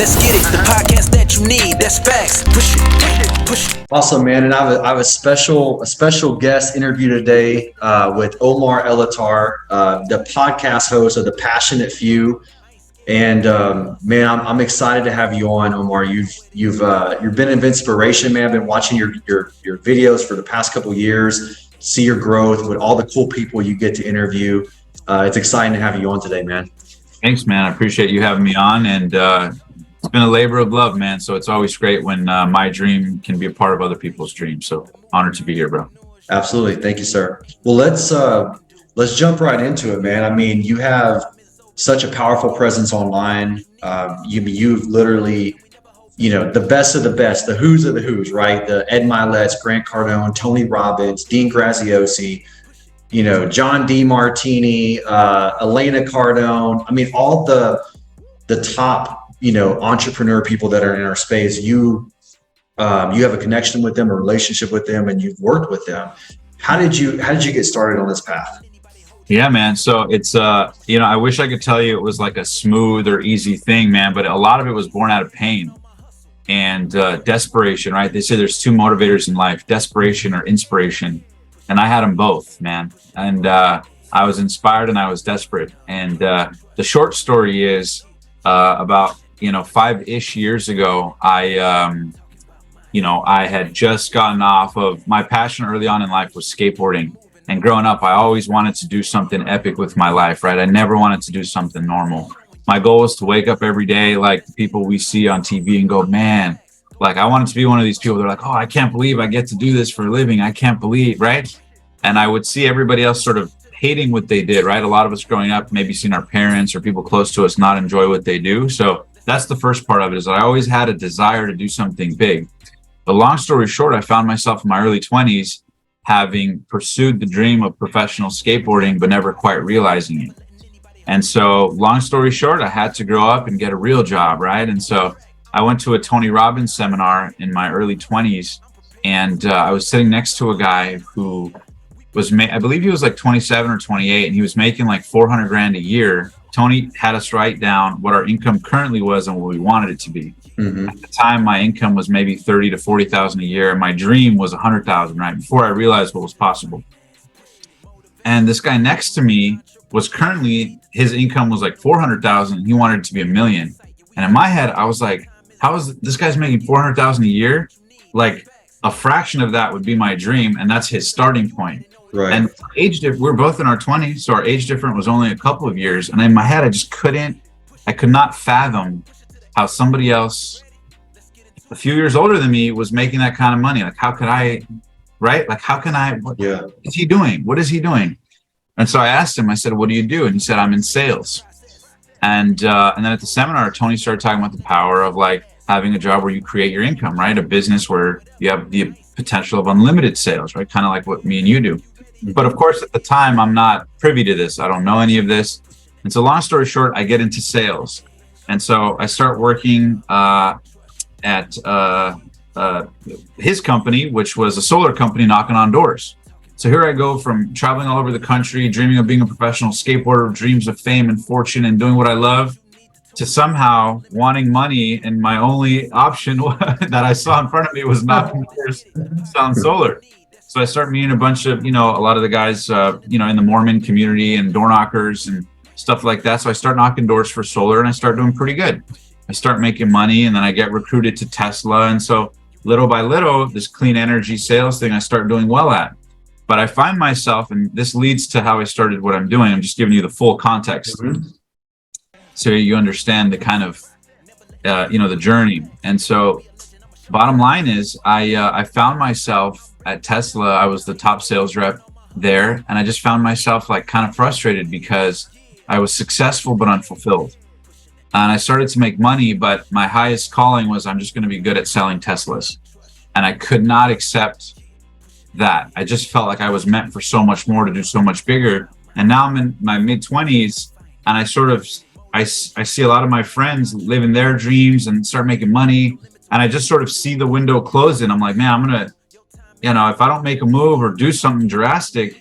Let's get it. The podcast that you need. That's facts. Push it. Push it. Awesome, man. And I have a special guest interview today with Omar Elatar, the podcast host of The Passionate Few. And man, I'm excited to have you on, Omar. You've been an inspiration, man. I've been watching your videos for the past couple of years, see your growth with all the cool people you get to interview. It's exciting to have you on today, man. Thanks, man. I appreciate you having me on, and it's been a labor of love, man. So it's always great when my dream can be a part of other people's dreams. So honored to be here, bro. Absolutely. Thank you, sir. Well, let's jump right into it, man. I mean, you have such a powerful presence online. You've literally, the best of the best, the who's of the who's, right? The Ed Milet's, Grant Cardone, Tony Robbins, Dean Graziosi, John DeMartini, Elena Cardone. I mean, all the top, entrepreneur people that are in our space. You have a connection with them, a relationship with them, and you've worked with them. How did you get started on this path? Yeah, man. So it's, I wish I could tell you it was like a smooth or easy thing, man, but a lot of it was born out of pain and desperation, right? They say there's two motivators in life, desperation or inspiration. And I had them both, man. And I was inspired and I was desperate. And the short story is about, 5-ish years ago, I had just gotten off of my passion early on in life was skateboarding. And growing up, I always wanted to do something epic with my life, right? I never wanted to do something normal. My goal was to wake up every day like the people we see on TV and go, man, like I wanted to be one of these people that are like, oh, I can't believe I get to do this for a living. I can't believe, right? And I would see everybody else sort of hating what they did, right? A lot of us growing up, maybe seeing our parents or people close to us not enjoy what they do. So that's the first part of it, is that I always had a desire to do something big. But long story short, I found myself in my early 20s having pursued the dream of professional skateboarding, but never quite realizing it. And so long story short, I had to grow up and get a real job, right? And so I went to a Tony Robbins seminar in my early 20s, and I was sitting next to a guy who was, I believe he was like 27 or 28, and he was making like 400 grand a year. Tony had us write down what our income currently was and what we wanted it to be. Mm-hmm. At the time, my income was maybe 30 to 40,000 a year. And my dream was 100,000, right? Before I realized what was possible. And this guy next to me was currently, his income was like 400,000 and he wanted it to be $1 million. And in my head, I was like, how is this guy's making 400,000 a year? Like a fraction of that would be my dream. And that's his starting point. Right. And we're both in our 20s. So our age difference was only a couple of years. And in my head, I could not fathom how somebody else a few years older than me was making that kind of money. Like, how could I, right? Like, how can I, what is he doing? What is he doing? And so I asked him, I said, what do you do? And he said, I'm in sales. And then at the seminar, Tony started talking about the power of like having a job where you create your income, right? A business where you have the potential of unlimited sales, right? Kind of like what me and you do. But of course, at the time, I'm not privy to this. I don't know any of this. And so long story short, I get into sales. And so I start working at his company, which was a solar company, knocking on doors. So here I go from traveling all over the country, dreaming of being a professional skateboarder, dreams of fame and fortune and doing what I love, to somehow wanting money. And my only option that I saw in front of me was knocking doors, selling solar. So I start meeting a bunch of, a lot of the guys, in the Mormon community and door knockers and stuff like that. So I start knocking doors for solar and I start doing pretty good. I start making money and then I get recruited to Tesla. And so little by little, this clean energy sales thing I start doing well at. But I find myself, and this leads to how I started what I'm doing. I'm just giving you the full context. Mm-hmm. So you understand the kind of, the journey. And so bottom line is I found myself at Tesla. I was the top sales rep there. And I just found myself like kind of frustrated because I was successful, but unfulfilled. And I started to make money, but my highest calling was I'm just going to be good at selling Teslas. And I could not accept that. I just felt like I was meant for so much more, to do so much bigger. And now I'm in my mid 20s and I see a lot of my friends living their dreams and start making money. And I just sort of see the window closing. I'm like, man, I'm going to, if I don't make a move or do something drastic,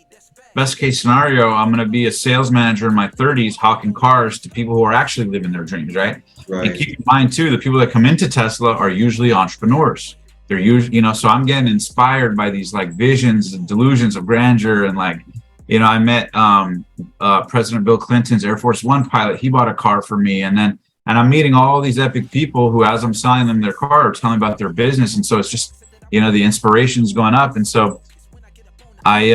best case scenario, I'm going to be a sales manager in my 30s, hawking cars to people who are actually living their dreams, right? And keep in mind too, the people that come into Tesla are usually entrepreneurs. They're usually, so I'm getting inspired by these like visions and delusions of grandeur. And like, I met President Bill Clinton's Air Force One pilot. He bought a car for me. And I'm meeting all these epic people who, as I'm selling them their car, are telling about their business. And so it's just, the inspiration's going up. And so I,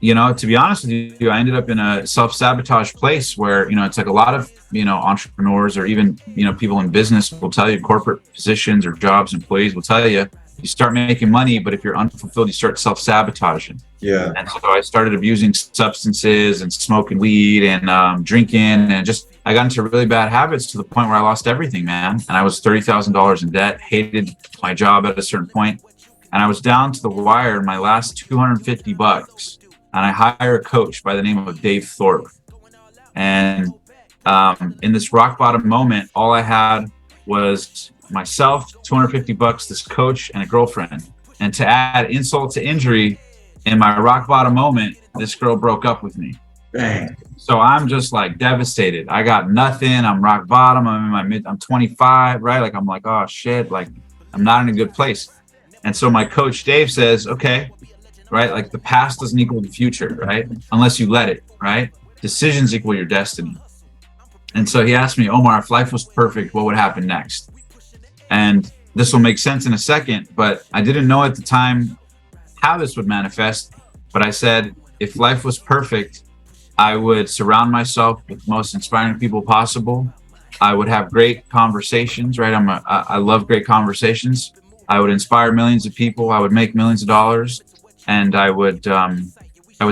to be honest with you, I ended up in a self-sabotage place where, it's like a lot of, entrepreneurs or even, people in business will tell you, corporate positions or jobs, employees will tell you, you start making money, but if you're unfulfilled, you start self-sabotaging. Yeah. And so I started abusing substances and smoking weed and drinking, and I got into really bad habits to the point where I lost everything, man. And I was $30,000 in debt, hated my job at a certain point, and I was down to the wire in my last $250. And I hire a coach by the name of Dave Thorpe. And in this rock bottom moment, all I had was myself, $250, this coach, and a girlfriend. And to add insult to injury, in my rock bottom moment, this girl broke up with me. Dang. So I'm just like devastated. I got nothing. I'm rock bottom. I'm 25, right? Like, I'm like, oh shit, like I'm not in a good place. And so my coach, Dave, says, okay, right? Like the past doesn't equal the future, right? Unless you let it, right? Decisions equal your destiny. And so he asked me, Omar, if life was perfect, what would happen next? And this will make sense in a second, but I didn't know at the time how this would manifest. But I said, if life was perfect, I would surround myself with the most inspiring people possible. I would have great conversations, right? I love great conversations. I would inspire millions of people. I would make millions of dollars. And I would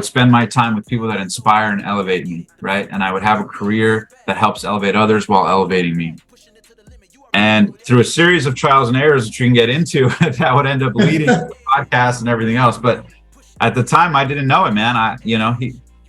spend my time with people that inspire and elevate me, right? And I would have a career that helps elevate others while elevating me. And through a series of trials and errors, which we can get into, that would end up leading to the podcast and everything else. But at the time, I didn't know it, man.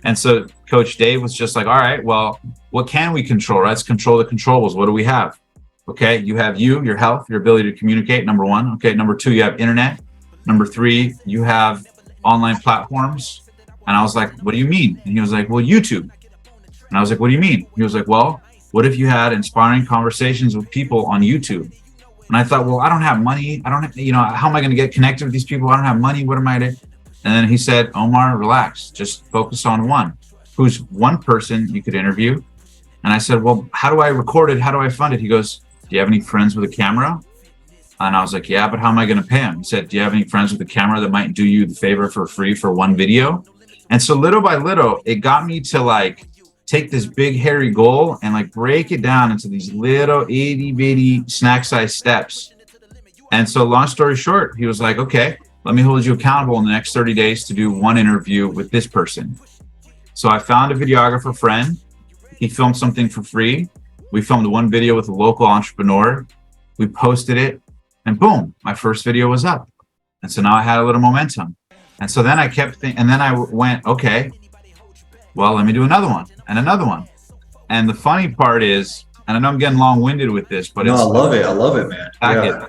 And so Coach Dave was just like, all right, well, what can we control? Right? Let's control the controllables. What do we have? Okay, you have your health, your ability to communicate, number one. Okay, number two, you have internet. Number three, you have online platforms. And I was like, what do you mean? And he was like, well, YouTube. And I was like, what do you mean? He was like, well, what if you had inspiring conversations with people on YouTube? And I thought, well, I don't have money. I don't have, how am I going to get connected with these people? I don't have money. What am I doing? And then he said, Omar, relax. Just focus on one. Who's one person you could interview? And I said, well, how do I record it? How do I fund it? He goes, do you have any friends with a camera? And I was like, yeah, but how am I going to pay him? He said, do you have any friends with a camera that might do you the favor for free for one video? And so little by little, it got me to like take this big hairy goal and like break it down into these little itty bitty snack size steps. And so long story short, he was like, okay, let me hold you accountable in the next 30 days to do one interview with this person. So I found a videographer friend. He filmed something for free. We filmed one video with a local entrepreneur. We posted it and boom, my first video was up. And so now I had a little momentum. And so then I kept thinking, and then I went, okay, well, let me do another one and another one. And the funny part is, and I know I'm getting long-winded with this, but I love it, man. Yeah.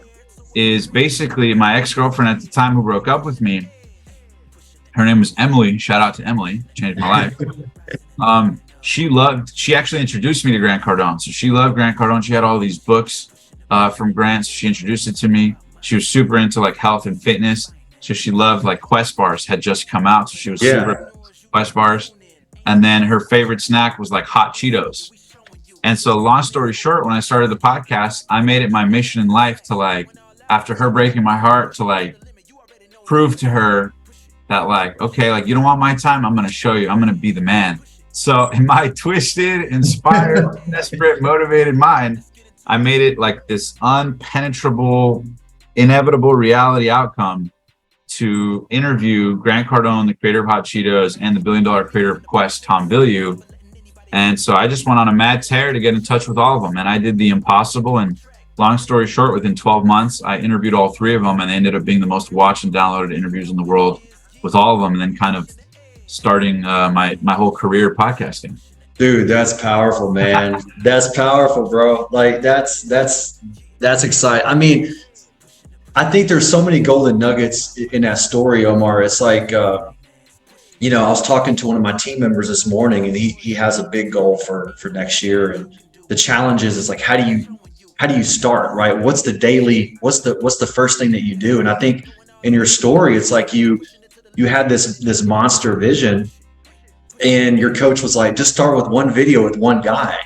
Is basically my ex-girlfriend at the time who broke up with me. Her name was Emily. Shout out to Emily, changed my life. She actually introduced me to Grant Cardone. So she loved Grant Cardone. She had all these books from Grant. So she introduced it to me. She was super into like health and fitness. So she loved like Quest bars had just come out. So she was super into Quest bars. And then her favorite snack was like hot Cheetos. And so long story short, when I started the podcast, I made it my mission in life to like, after her breaking my heart, to like prove to her that like, okay, like you don't want my time, I'm going to show you, I'm going to be the man. So in my twisted, inspired, desperate, motivated mind, I made it like this unpenetrable, inevitable reality outcome to interview Grant Cardone, the creator of Hot Cheetos, and the billion-dollar creator of Quest, Tom Bilyeu. And so I just went on a mad tear to get in touch with all of them. And I did the impossible. And long story short, within 12 months, I interviewed all three of them, and they ended up being the most watched and downloaded interviews in the world with all of them, and then kind of starting my whole career podcasting. Dude, that's powerful, man. That's powerful, bro. Like that's exciting. I mean, I think there's so many golden nuggets in that story, Omar. It's like, I was talking to one of my team members this morning, and he has a big goal for next year. And the challenge is like, how do you start, right? What's the first thing that you do? And I think in your story, it's like you had this monster vision, and your coach was like, just start with one video with one guy.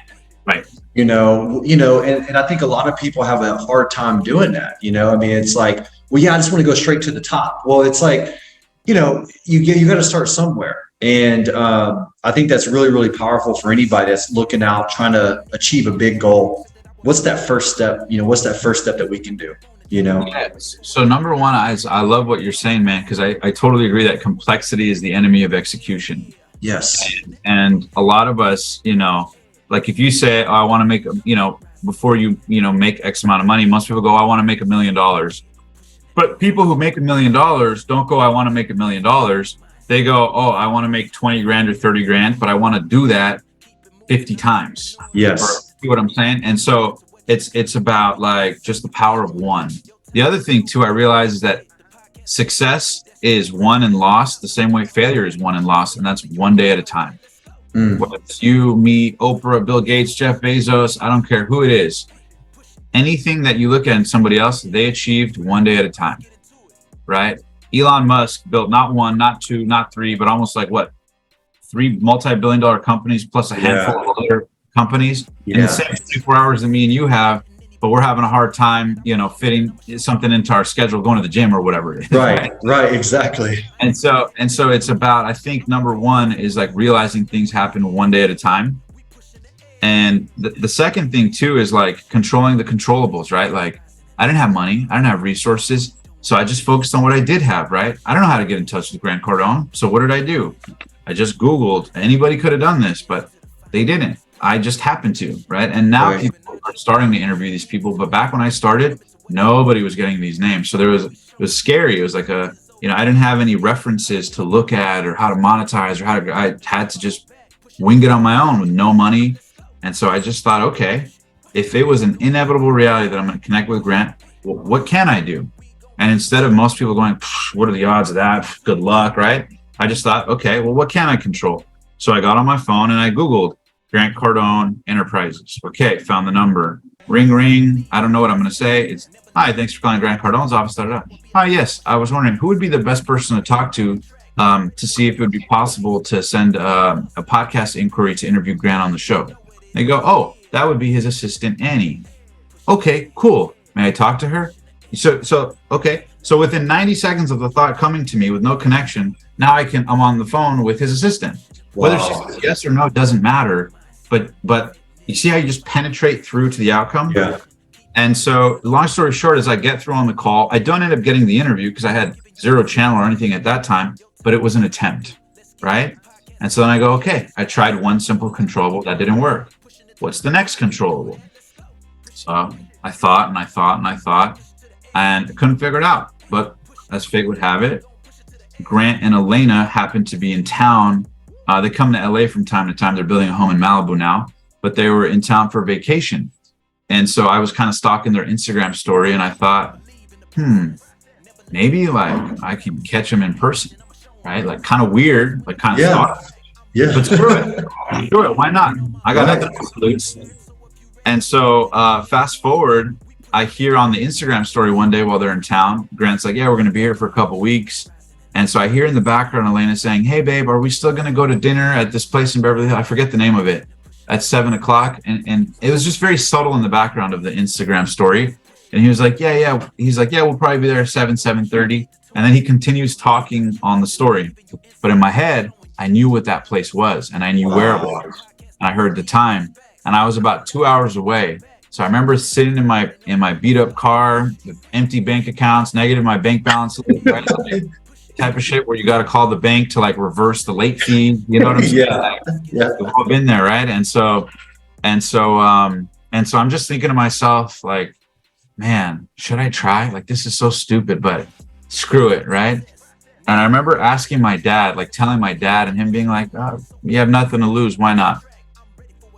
Right. And I think a lot of people have a hard time doing that. I mean, it's like, well, yeah, I just want to go straight to the top. Well, it's like, you got to start somewhere. And I think that's really, really powerful for anybody that's looking out, trying to achieve a big goal. What's that first step? What's that first step that we can do? Yes. So number one, I love what you're saying, man, because I totally agree that complexity is the enemy of execution. Yes. And a lot of us, like if you say, oh, I want to make, before you make X amount of money, most people go, I want to make $1 million. But people who make $1 million don't go, I want to make $1 million. They go, oh, I want to make 20 grand or 30 grand, but I want to do that 50 times. Yes. See what I'm saying? And so it's about like just the power of one. The other thing too, I realize is that success is won and lost the same way failure is won and lost, and that's one day at a time. Whether it's you, me, Oprah, Bill Gates, Jeff Bezos, I don't care who it is. Anything that you look at in somebody else, they achieved one day at a time, right? Elon Musk built not one, not two, not three, but almost like 3 multi-billion-dollar companies plus a handful of other companies in the same 24 hours that me and you have, but we're having a hard time, fitting something into our schedule, going to the gym or whatever it is. Right, exactly. And so it's about, I think number one is like realizing things happen one day at a time. And the second thing too is like controlling the controllables, right? Like I didn't have money, I didn't have resources, so I just focused on what I did have, right? I don't know how to get in touch with Grant Cardone, so what did I do? I just Googled. Anybody could have done this, but they didn't. I just happened to, right? And now people are starting to interview these people, but back when I started, nobody was getting these names. So it was scary. It was like I didn't have any references to look at or how to monetize or I had to just wing it on my own with no money. And so I just thought, okay, if it was an inevitable reality that I'm going to connect with Grant, well, what can I do? And instead of most people going, what are the odds of that? Good luck, right? I just thought, okay, well, what can I control? So I got on my phone and I Googled Grant Cardone Enterprises. Okay, found the number. Ring, ring. I don't know what I'm going to say. It's, hi, thanks for calling Grant Cardone's office. Hi, yes, I was wondering who would be the best person to talk to see if it would be possible to send a podcast inquiry to interview Grant on the show. They go, oh, that would be his assistant, Annie. Okay, cool. May I talk to her? So okay. So within 90 seconds of the thought coming to me with no connection, now I'm on the phone with his assistant. Wow. Whether she says yes or no, it doesn't matter. But you see how you just penetrate through to the outcome? Yeah. And so long story short, as I get through on the call, I don't end up getting the interview because I had zero channel or anything at that time, but it was an attempt, right? And so then I go, okay, I tried one simple controllable, that didn't work. What's the next controllable? So I thought and I couldn't figure it out. But as fate would have it, Grant and Elena happened to be in town. They come to LA from time to time. They're building a home in Malibu now, but they were in town for vacation. And so I was kind of stalking their Instagram story and I thought, maybe like I can catch them in person, right? Like kind of weird, like kind of thought. Yeah. But screw it. Why not? I got nothing to lose. And so fast forward, I hear on the Instagram story one day while they're in town, Grant's like, yeah, we're going to be here for a couple weeks. And so I hear in the background, Elena saying, hey, babe, are we still going to go to dinner at this place in Beverly Hills? I forget the name of it, at 7:00. And it was just very subtle in the background of the Instagram story. And he was like, yeah. He's like, yeah, we'll probably be there at 7:30. And then he continues talking on the story. But in my head, I knew what that place was and I knew where it was. And I heard the time and I was about 2 hours away. So I remember sitting in my beat up car with empty bank accounts, negative my bank balance, right? Type of shit where you got to call the bank to like reverse the late fee. You know what I'm saying? Yeah. We've all been there, right? And so I'm just thinking to myself, like, man, should I try? Like, this is so stupid, but screw it, right? And I remember asking my dad, like telling my dad, and him being like, oh, you have nothing to lose, why not?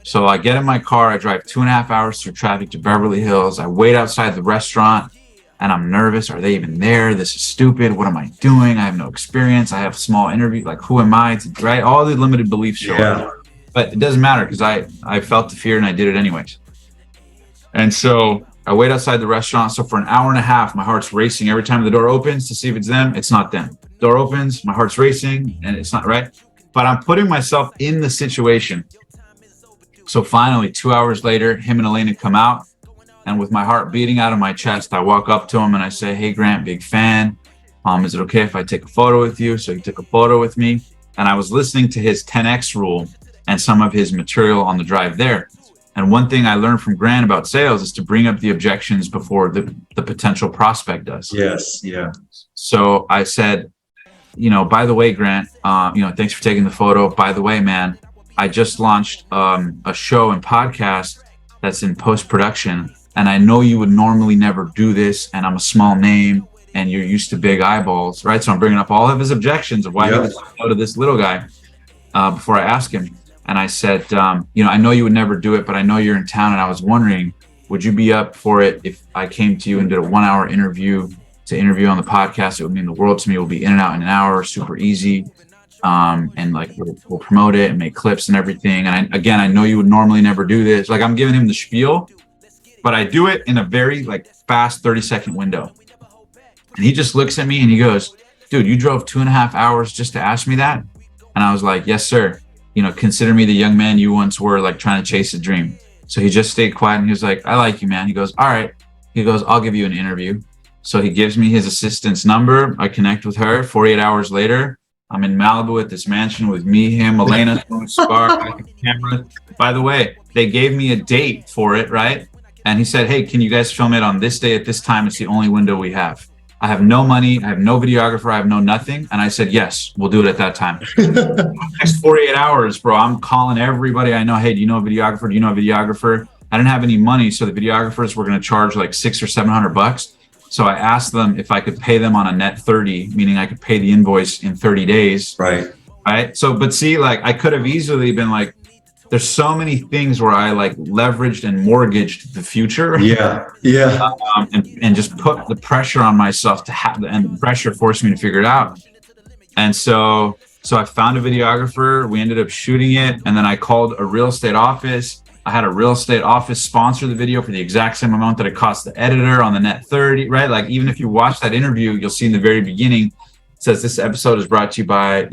So I get in my car, I drive 2.5 hours through traffic to Beverly Hills. I wait outside the restaurant and I'm nervous. Are they even there? This is stupid. What am I doing? I have no experience. I have small interview. Like, who am I? Right? All the limited beliefs show up. but it doesn't matter because I felt the fear and I did it anyways. And so I wait outside the restaurant. So for an hour and a half, my heart's racing every time the door opens to see if it's them. It's not them. Door opens, my heart's racing, and it's not right. But I'm putting myself in the situation. So finally, 2 hours later, him and Elena come out. And with my heart beating out of my chest, I walk up to him and I say, "Hey, Grant, big fan. Is it okay if I take a photo with you?" So he took a photo with me. And I was listening to his 10X rule and some of his material on the drive there. And one thing I learned from Grant about sales is to bring up the objections before the potential prospect does. Yes. Yeah. So I said, by the way, Grant, thanks for taking the photo. By the way, man, I just launched a show and podcast that's in post-production. And I know you would normally never do this. And I'm a small name and you're used to big eyeballs, right? So I'm bringing up all of his objections of why he would say no to this little guy before I ask him. And I said, I know you would never do it, but I know you're in town. And I was wondering, would you be up for it if I came to you and did a 1 hour interview on the podcast? It would mean the world to me. We'll be in and out in an hour, super easy. And like, we'll promote it and make clips and everything. And I know you would normally never do this. Like, I'm giving him the spiel, but I do it in a very like fast 30-second window. And he just looks at me and he goes, "Dude, you drove 2.5 hours just to ask me that?" And I was like, "Yes, sir. Consider me the young man you once were, like trying to chase a dream." So he just stayed quiet and he was like, "I like you, man." He goes, "All right." He goes, "I'll give you an interview." So he gives me his assistant's number. I connect with her. 48 hours later, I'm in Malibu at this mansion with me, him, Elena, Spark, camera. By the way, they gave me a date for it, right? And he said, "Hey, can you guys film it on this day at this time? It's the only window we have. I have no money. I have no videographer. I have no nothing." And I said, "Yes, we'll do it at that time." Next 48 hours, bro, I'm calling everybody I know. "Hey, do you know a videographer? Do you know a videographer?" I didn't have any money. So the videographers were going to charge like $600 or $700. So I asked them if I could pay them on a net 30, meaning I could pay the invoice in 30 days. Right. Right. So, but see, like I could have easily been like, there's so many things where I like leveraged and mortgaged the future. Yeah. Yeah. And just put the pressure on myself to have, and the pressure forced me to figure it out. And so I found a videographer. We ended up shooting it. And then I called a real estate office. I had a real estate office sponsor the video for the exact same amount that it cost the editor on the net 30, right? Like even if you watch that interview, you'll see in the very beginning, it says this episode is brought to you by,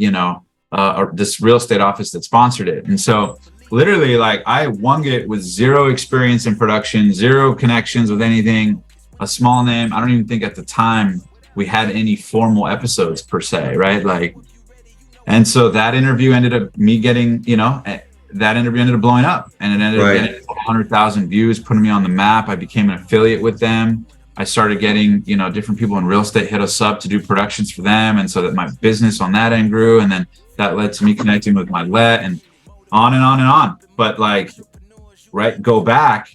this real estate office that sponsored it. And so literally, like I wung it with zero experience in production, zero connections with anything, a small name. I don't even think at the time we had any formal episodes per se, right? Like, and so that interview ended up that interview ended up blowing up, and it ended up getting 100,000 views, putting me on the map. I became an affiliate with them. I started getting, different people in real estate hit us up to do productions for them. And so that my business on that end grew. And then that led to me connecting with my let and on and on and on. But like, go back.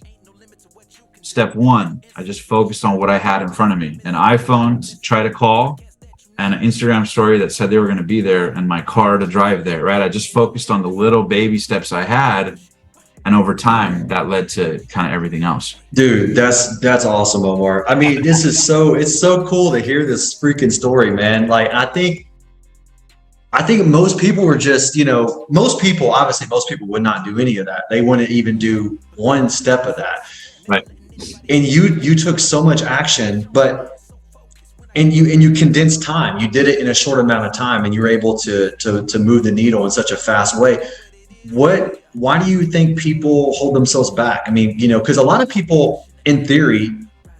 Step one, I just focused on what I had in front of me. An iPhone to try to call, and an Instagram story that said they were going to be there, and my car to drive there, right? I just focused on the little baby steps I had. And over time, that led to kind of everything else. Dude, that's awesome, Omar. I mean, it's so cool to hear this freaking story, man. Like, I think most people were just, most people would not do any of that. They wouldn't even do one step of that. Right. And you took so much action, and you condensed time. You did it in a short amount of time, and you were able to move the needle in such a fast way. Why do you think people hold themselves back? I mean, because a lot of people in theory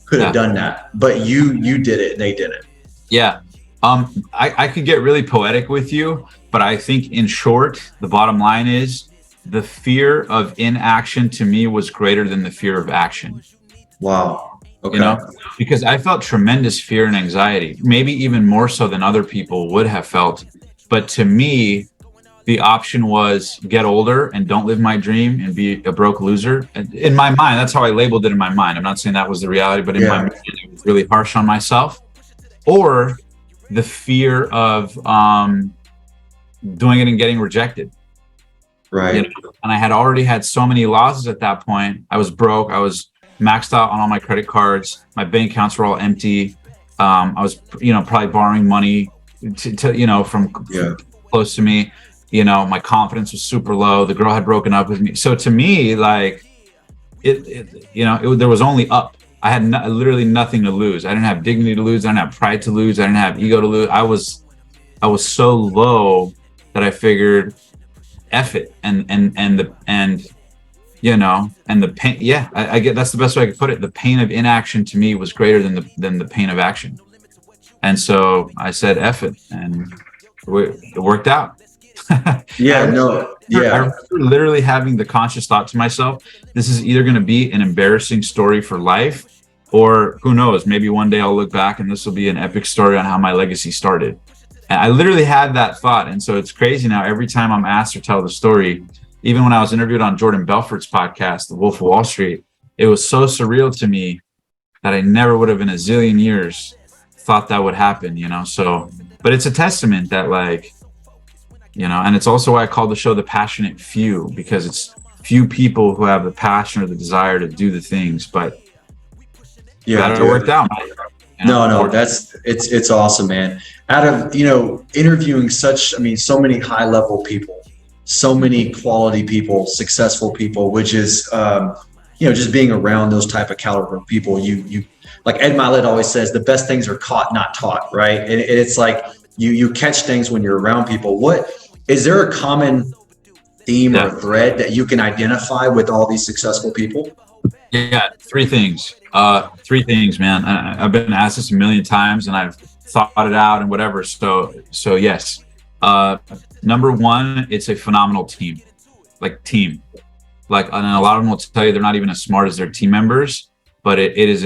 could have done that, but you did it, they did it. Yeah. I could get really poetic with you, but I think in short, the bottom line is the fear of inaction to me was greater than the fear of action. Wow. Okay. Because I felt tremendous fear and anxiety, maybe even more so than other people would have felt. But to me, the option was get older and don't live my dream and be a broke loser. In my mind, that's how I labeled it in my mind. I'm not saying that was the reality, but in my mind, it was really harsh on myself. Or the fear of doing it and getting rejected. Right. And I had already had so many losses at that point. I was broke. I was maxed out on all my credit cards. My bank accounts were all empty. I was, probably borrowing money to from close to me. my confidence was super low. The girl had broken up with me. So to me, like there was only up. I had literally nothing to lose. I didn't have dignity to lose. I didn't have pride to lose. I didn't have ego to lose. I was so low that I figured, F it. And the pain. Yeah, I get, that's the best way I could put it. The pain of inaction to me was greater than the pain of action. And so I said, F it. And it worked out. Yeah, I yeah. remember literally having the conscious thought to myself, this is either going to be an embarrassing story for life, or who knows, maybe one day I'll look back and this will be an epic story on how my legacy started. And I literally had that thought. And so it's crazy now, every time I'm asked to tell the story, even when I was interviewed on Jordan Belfort's podcast, The Wolf of Wall Street, it was so surreal to me that I never would have in a zillion years thought that would happen, so, but it's a testament that, like, and it's also why I call the show The Passionate Few, because it's few people who have the passion or the desire to do the things, but it worked out. No, it's awesome, man. Out of, interviewing so many high level people, so many quality people, successful people, which is, just being around those type of caliber of people, you like Ed Mylett always says, the best things are caught, not taught, right? And it's like you catch things when you're around people. What is there a common theme or thread that you can identify with all these successful people? Yeah, three things, man. I've been asked this a million times and I've thought it out and whatever. So yes. Number one, it's a phenomenal team. And a lot of them will tell you they're not even as smart as their team members, but it is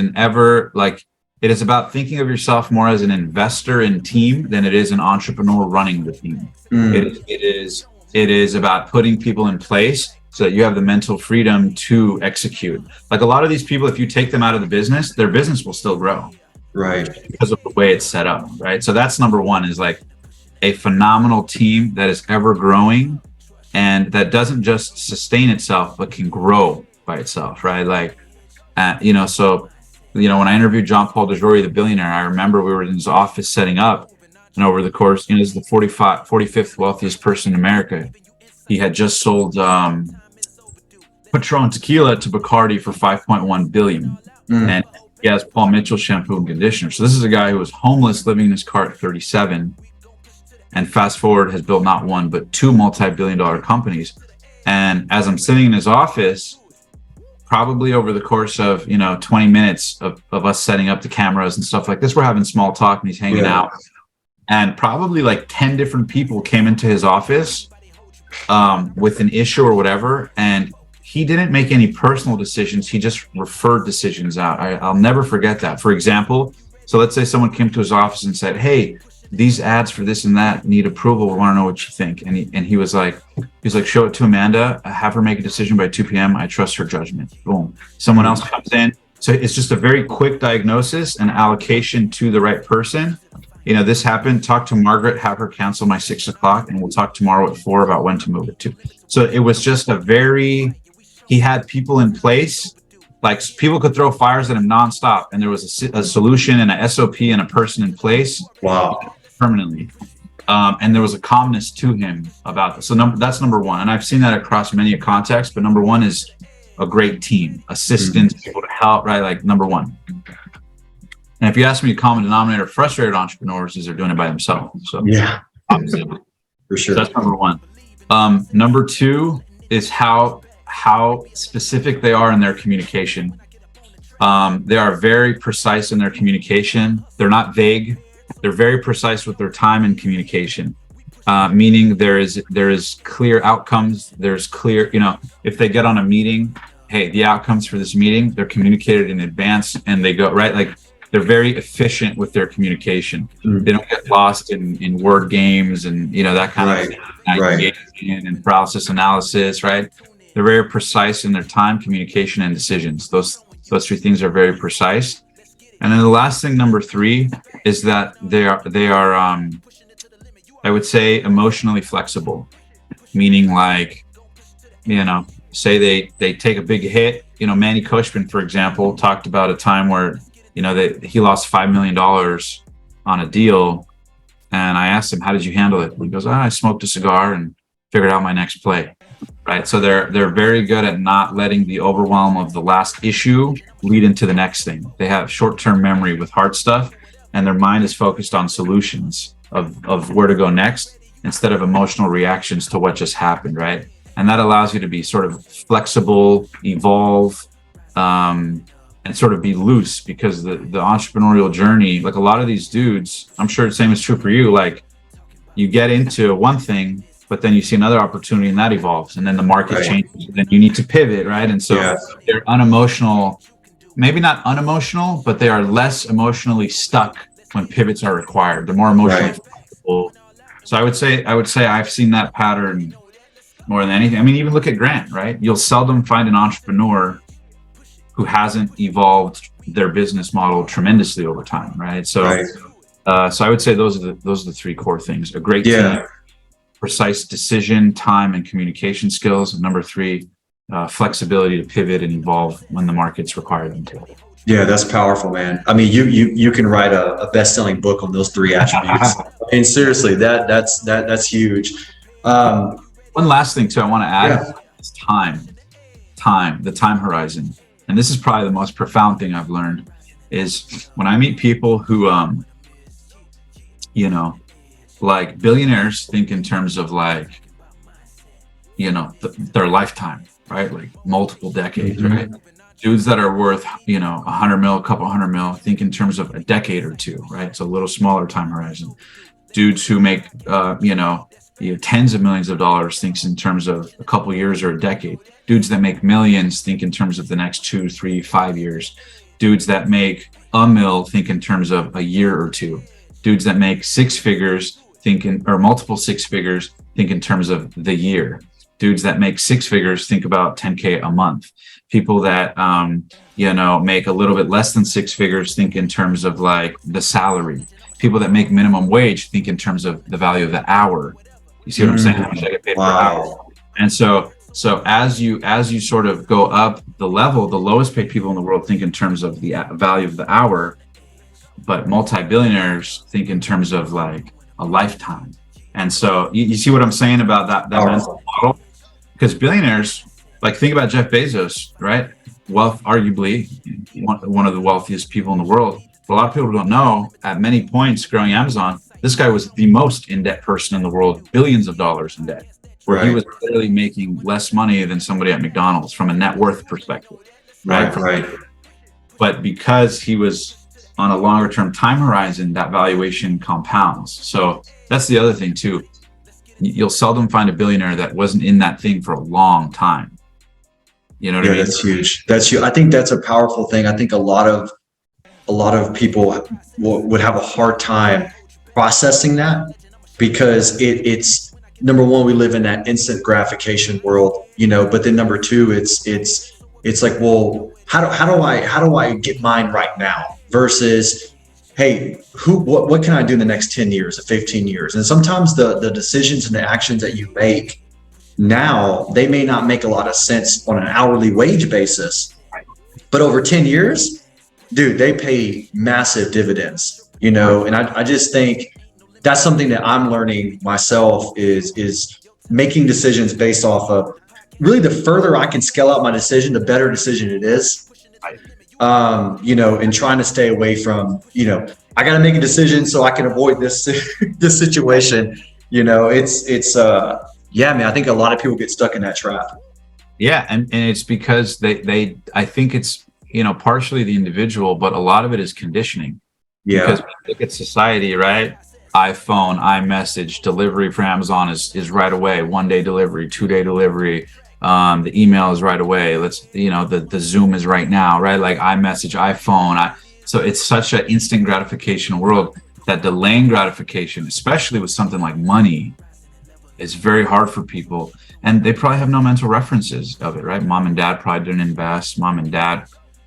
it is about thinking of yourself more as an investor in team than it is an entrepreneur running the team. It is about putting people in place so that you have the mental freedom to execute. Like a lot of these people, if you take them out of the business, their business will still grow. Right. Because of the way it's set up. Right. So that's number one, is like a phenomenal team that is ever growing and that doesn't just sustain itself, but can grow by itself. Right. Like, when I interviewed John Paul DeJoria, the billionaire, I remember we were in his office setting up, and over the course, this is the 45th wealthiest person in America. He had just sold Patron tequila to Bacardi for $5.1 billion. And he has Paul Mitchell shampoo and conditioner. So this is a guy who was homeless, living in his car at 37, and fast forward has built not one, but two multi-billion-dollar companies. And as I'm sitting in his office, probably over the course of 20 minutes of us setting up the cameras and stuff like this, we're having small talk and he's hanging out, and probably like 10 different people came into his office with an issue or whatever, and he didn't make any personal decisions, he just referred decisions out. I'll never forget that. For example, so let's say someone came to his office and said, hey, these ads for this and that need approval, we want to know what you think. And he was like, show it to Amanda, have her make a decision by 2 p.m. I trust her judgment. Boom. Someone else comes in. So it's just a very quick diagnosis and allocation to the right person. This happened, talk to Margaret, have her cancel my 6 o'clock, and we'll talk tomorrow at 4 about when to move it to. So it was just he had people in place, like people could throw fires at him nonstop. And there was a solution and a SOP and a person in place. Wow. Permanently. And there was a calmness to him about this. So that's number one. And I've seen that across many contexts, but number one is a great team, assistance, people to help, right? Like number one. And if you ask me, a common denominator of frustrated entrepreneurs is they're doing it by themselves. So yeah, obviously, for sure. So that's number one. Number two is how specific they are in their communication. They are very precise in their communication. They're not vague. They're very precise with their time and communication, meaning there is clear outcomes. There's clear, if they get on a meeting, hey, the outcomes for this meeting, they're communicated in advance and they go, right? Like they're very efficient with their communication. They don't get lost in word games and, that kind of thing, and paralysis analysis, right? They're very precise in their time, communication, and decisions. Those three things are very precise. And then the last thing, number three, is that they are I would say emotionally flexible, meaning like, say they take a big hit. Manny Koshman, for example, talked about a time where, he lost $5 million on a deal. And I asked him, how did you handle it? He goes, I smoked a cigar and figured out my next play, right? So they're very good at not letting the overwhelm of the last issue lead into the next thing. They have short-term memory with hard stuff, and their mind is focused on solutions of where to go next instead of emotional reactions to what just happened, right? And that allows you to be sort of flexible, evolve, and sort of be loose, because the entrepreneurial journey, like a lot of these dudes, I'm sure the same is true for you, like you get into one thing, but then you see another opportunity and that evolves, and then the market changes, and then you need to pivot, right? And so they're unemotional, maybe not unemotional, but they are less emotionally stuck when pivots are required. They're more emotionally flexible. So I would say I've seen that pattern more than anything. I mean, even look at Grant, right? You'll seldom find an entrepreneur who hasn't evolved their business model tremendously over time, right? So, so I would say those are the three core things: a great team, precise decision, time, and communication skills. And number three, flexibility to pivot and evolve when the markets require them to. Yeah, that's powerful, man. I mean, you can write a best-selling book on those three attributes. And seriously, that's huge. One last thing too, I want to add is the time horizon. And this is probably the most profound thing I've learned, is when I meet people who, you know, like billionaires think in terms of like, you know, their lifetime, right? Like multiple decades, right? Dudes that are worth, you know, 100 mil, a couple 100 mil, think in terms of a decade or two, right? It's a little smaller time horizon. Dudes who make, you know, tens of millions of dollars thinks in terms of a couple years or a decade. Dudes that make millions think in terms of the next 2, 3, 5 years. Dudes that make a mil think in terms of a year or two. Dudes that make six figures or multiple six figures think in terms of the year. Dudes that make six figures think about 10K a month. People that you know, make a little bit less than six figures think in terms of like the salary. People that make minimum wage think in terms of the value of the hour. You see what I'm saying? How much I get paid per hour. And so as you sort of go up the level, the lowest paid people in the world think in terms of the value of the hour, but multi-billionaires think in terms of like a lifetime. And so you see what I'm saying about that mental model? Because billionaires, like think about Jeff Bezos, right? Wealth, arguably one of the wealthiest people in the world. But a lot of people don't know, at many points growing Amazon, this guy was the most in-debt person in the world, billions of dollars in debt, where he was literally making less money than somebody at McDonald's from a net worth perspective, right? But because he was on a longer term time horizon, that valuation compounds. So that's the other thing too. You'll seldom find a billionaire that wasn't in that thing for a long time. You know what I mean? That's huge. That's huge. I think that's a powerful thing. I think a lot of people would have a hard time processing that, because it's number one, we live in that instant gratification world, you know, but then number two, it's like, well, how do I get mine right now versus, hey, what can I do in the next 10 years or 15 years? And sometimes the decisions and the actions that you make now, they may not make a lot of sense on an hourly wage basis, but over 10 years, dude, they pay massive dividends, you know? And I just think that's something that I'm learning myself is making decisions based off of really, the further I can scale out my decision, the better decision it is. You know, and trying to stay away from, you know, I got to make a decision so I can avoid this situation. You know, it's yeah, man, I think a lot of people get stuck in that trap. Yeah. And it's because I think it's, you know, partially the individual, but a lot of it is conditioning. Yeah. Because when you look at society, right? iPhone, iMessage, delivery for Amazon is right away. 1-day delivery, 2-day delivery. The email is right away. The Zoom is right now, right? Like iMessage, iPhone. So it's such an instant gratification world that delaying gratification, especially with something like money, is very hard for people. And they probably have no mental references of it, right? Mom and dad probably didn't invest. Mom and dad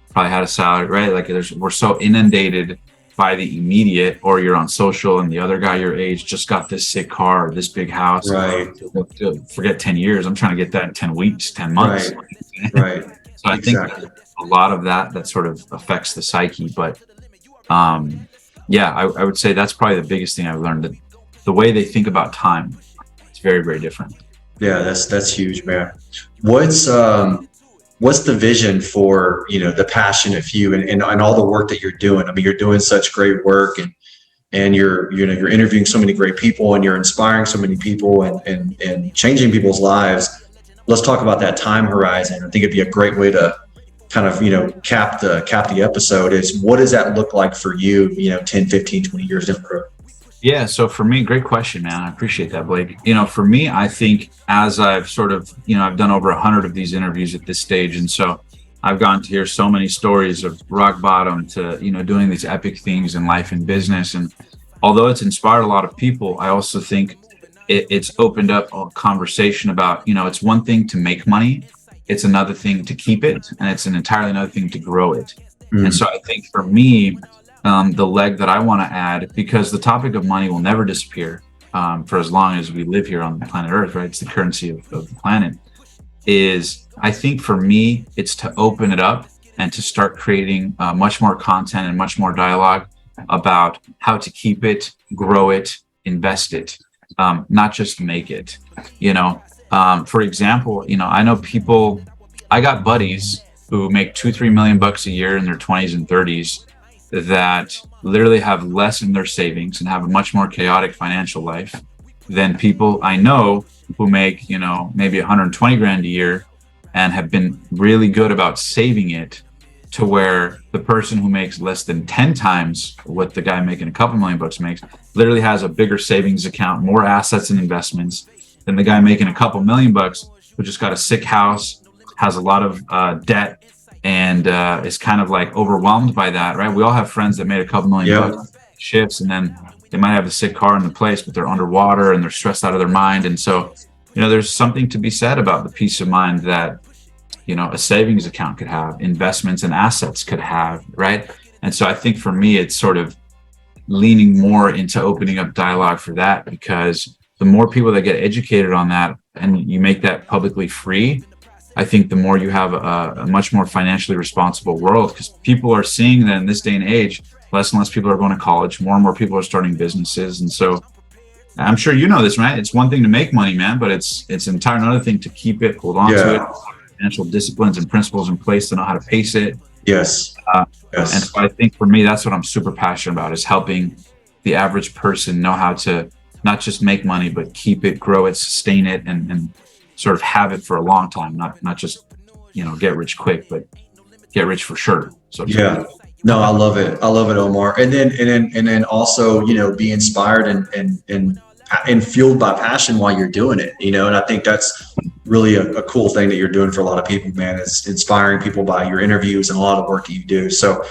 probably had a salary, right? Like we're so inundated by the immediate, or you're on social and the other guy your age just got this sick car or this big house. Right. Forget 10 years. I'm trying to get that in 10 weeks, 10 months. Right. So I think a lot of that sort of affects the psyche. But yeah, I would say that's probably the biggest thing I've learned, that the way they think about time is very, very different. Yeah, that's huge, man. What's the vision for, the passionate few and all the work that you're doing? I mean, you're doing such great work, and you're interviewing so many great people, and you're inspiring so many people, and changing people's lives. Let's talk about that time horizon. I think it'd be a great way to kind of, cap the episode. Is what does that look like for you, 10, 15, 20 years down the road? Yeah. So for me, great question, man. I appreciate that, Blake. For me, I think as I've sort of, I've done over 100 of these interviews at this stage. And so I've gotten to hear so many stories of rock bottom to, doing these epic things in life and business. And although it's inspired a lot of people, I also think it's opened up a conversation about, it's one thing to make money. It's another thing to keep it. And it's an entirely another thing to grow it. And so I think for me, the leg that I want to add, because the topic of money will never disappear for as long as we live here on the planet Earth, right? It's the currency of the planet. Is I think for me, it's to open it up and to start creating much more content and much more dialogue about how to keep it, grow it, invest it, not just make it. For example, I know people. I got buddies who make $2-3 million a year in their 20s and 30s. That literally have less in their savings and have a much more chaotic financial life than people I know who make, maybe 120 grand a year and have been really good about saving it, to where the person who makes less than 10 times what the guy making a couple $1 million makes literally has a bigger savings account, more assets and investments than the guy making a couple $1 million who just got a sick house, has a lot of debt, and is kind of like overwhelmed by that, right? We all have friends that made a couple $1 million shifts, and then they might have a sick car in the place, but they're underwater and they're stressed out of their mind. And so, there's something to be said about the peace of mind that, a savings account could have, investments and assets could have, right? And so I think for me, it's sort of leaning more into opening up dialogue for that, because the more people that get educated on that and you make that publicly free, I think the more you have a much more financially responsible world, because people are seeing that in this day and age, less and less people are going to college, more and more people are starting businesses. And so I'm sure you know this, right? It's one thing to make money, man, but it's entirely another thing to keep it, hold on to it, financial disciplines and principles in place to know how to pace it. Yes. Yes. And so I think for me, that's what I'm super passionate about, is helping the average person know how to not just make money, but keep it, grow it, sustain it, and sort of have it for a long time, not just, get rich quick, but get rich for sure. So yeah, no, I love it, Omar. And then also, be inspired and fueled by passion while you're doing it, and I think that's really a cool thing that you're doing for a lot of people, man, is inspiring people by your interviews and a lot of work that you do. So,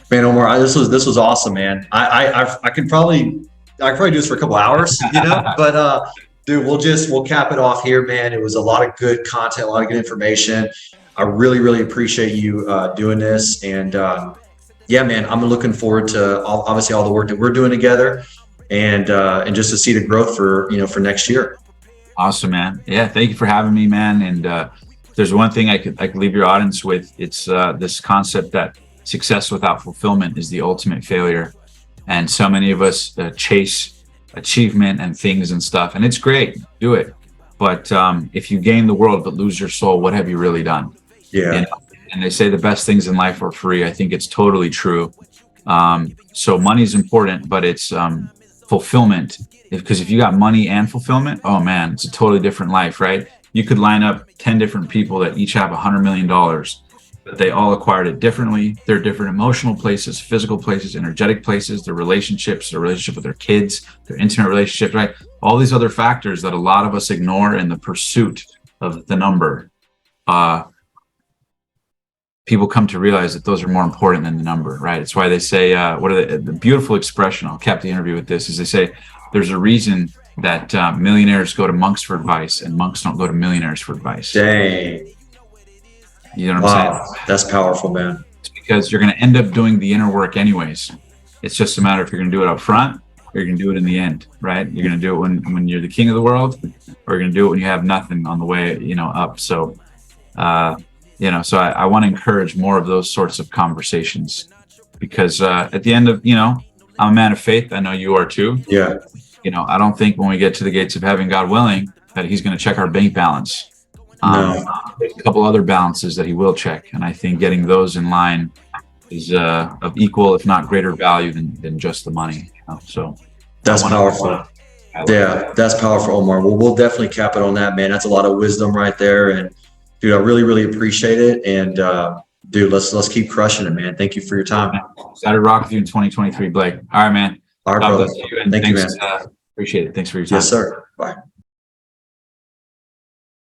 man, Omar, this was awesome, man. I could probably do this for a couple hours, but dude, we'll cap it off here, man. It was a lot of good content, a lot of good information. I really, really appreciate you doing this. And yeah, man, I'm looking forward to obviously all the work that we're doing together, and just to see the growth for next year. Awesome, man. Yeah, thank you for having me, man. And there's one thing I could leave your audience with. It's this concept that success without fulfillment is the ultimate failure. And so many of us chase achievement and things and stuff, and it's great, do it, but if you gain the world but lose your soul, what have you really done? And they say the best things in life are free. I think it's totally true. So money's important, but it's fulfillment, because if you got money and fulfillment, oh man, it's a totally different life, right? You could line up 10 different people that each have $100 million, but they all acquired it differently. They're different emotional places, physical places, energetic places, their relationships, their relationship with their kids, their intimate relationships, right? All these other factors that a lot of us ignore in the pursuit of the number. People come to realize that those are more important than the number, right? It's why they say, the beautiful expression, I'll cap the interview with this, is they say, there's a reason that millionaires go to monks for advice and monks don't go to millionaires for advice. Dang. You know what I'm saying? That's powerful, man. It's because you're going to end up doing the inner work anyways. It's just a matter if you're going to do it up front or you're going to do it in the end, right? You're going to do it when you're the king of the world, or you're going to do it when you have nothing on the way, up. So, so I want to encourage more of those sorts of conversations, because at the end of, I'm a man of faith. I know you are too. Yeah. I don't think when we get to the gates of heaven, God willing, that he's going to check our bank balance. No. There's a couple other balances that he will check, and I think getting those in line is of equal, if not greater value than just the money. So That's powerful. Yeah, that's powerful, Omar. Well, we'll definitely cap it on that, man. That's a lot of wisdom right there. And dude, I really, really appreciate it. And dude, let's keep crushing it, man. Thank you for your time. Excited to rock with you in 2023, Blake. All right, man. All right, God brother. bless you, and Thank you, thanks, man. appreciate it. Thanks for your time. Yes, sir. Bye.